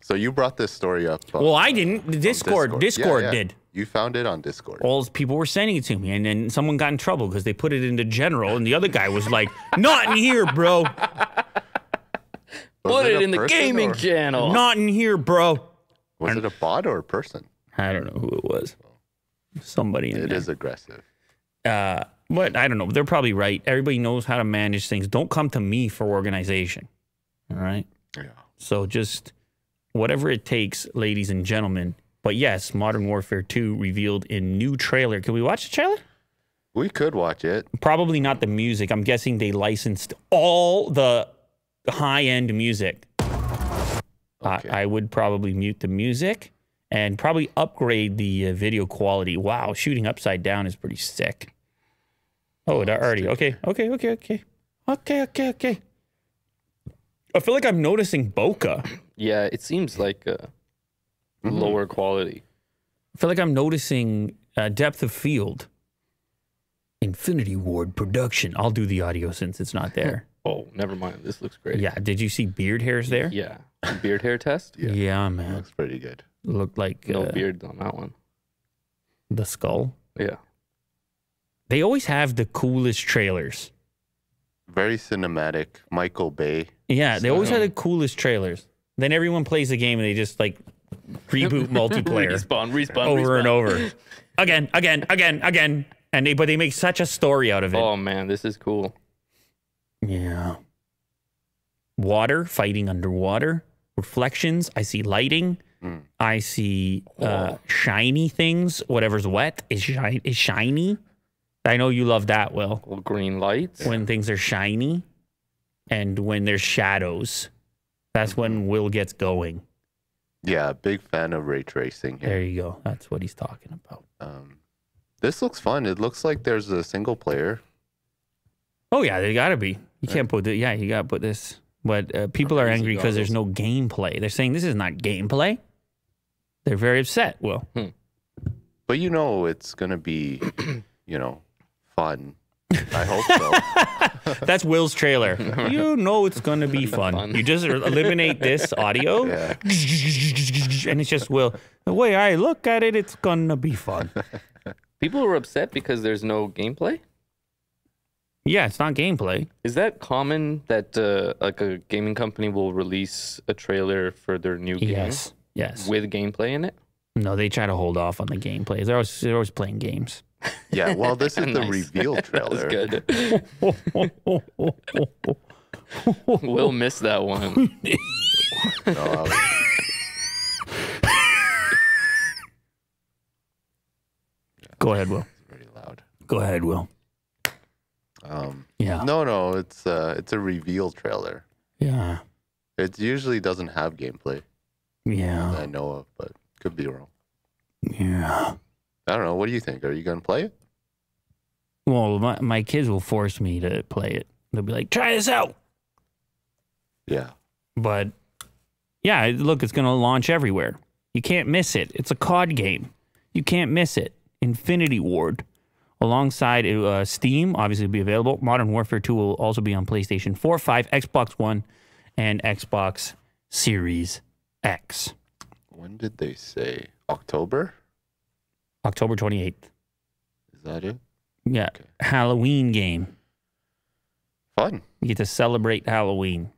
So you brought this story up. Well, I didn't. The Discord did. You found it on Discord. All people were sending it to me, and then someone got in trouble because they put it into general, and the other guy was like, "Not in here, bro. Put it in the gaming channel. Not in here, bro." Was it a bot or a person? I don't know who it was. Somebody in there. It is aggressive. But I don't know. They're probably right. Everybody knows how to manage things. Don't come to me for organization. All right? Yeah. So just whatever it takes, ladies and gentlemen. But yes, Modern Warfare 2 revealed in new trailer. Can we watch the trailer? We could watch it. Probably not the music. I'm guessing they licensed all the high-end music. Okay. I would probably mute the music and probably upgrade the video quality. Wow, shooting upside down is pretty sick. Oh, it already. Okay. I feel like I'm noticing bokeh. Yeah, it seems like lower quality. I feel like I'm noticing depth of field. Infinity Ward production. I'll do the audio since it's not there. Oh, never mind. This looks great. Yeah. Did you see beard hairs there? Yeah. Beard hair test? Yeah, man. Looks pretty good. Looked like No beard on that one. the skull. Yeah. They always have the coolest trailers. Very cinematic. Michael Bay. Yeah, they always have the coolest trailers. Then everyone plays the game and they just like reboot multiplayer Respawn. over and over. Again. But they make such a story out of it. Oh man, this is cool. Yeah. Water, fighting underwater. Reflections. I see lighting. I see shiny things. Whatever's wet is shiny. I know you love that, Will. Little green lights. When things are shiny and when there's shadows. That's when Will gets going. Yeah, big fan of ray tracing here. There you go. That's what he's talking about. This looks fun. It looks like there's a single player. Oh, yeah, they got to be. You can't put it. Yeah, you got to put this. But people are angry because there's no gameplay. They're saying this is not gameplay. They're very upset, Will. But you know it's going to be, fun. I hope so. That's Will's trailer. You know it's going to be fun. You just eliminate this audio, and it's just Will. The way I look at it, it's going to be fun. People are upset because there's no gameplay? Yeah, it's not gameplay. Is that common that like a gaming company will release a trailer for their new game? Yes. With gameplay in it? No, they try to hold off on the gameplay. They're always playing games. Yeah, well, this is the reveal trailer. That's good. We'll miss that one. No, Go ahead, Will. it's very loud. Go ahead, Will. Yeah. No, it's a reveal trailer. Yeah. It usually doesn't have gameplay Yeah. that I know of, but could be wrong. Yeah. I don't know. What do you think? Are you going to play it? Well, my kids will force me to play it. They'll be like, try this out. Yeah. But, yeah, look, it's going to launch everywhere. You can't miss it. It's a COD game. You can't miss it. Infinity Ward. Alongside Steam, obviously, will be available. Modern Warfare 2 will also be on PlayStation 4, 5, Xbox One, and Xbox Series X. When did they say? October? October 28th. Is that it? Yeah. Okay. Halloween game. Fun. You get to celebrate Halloween.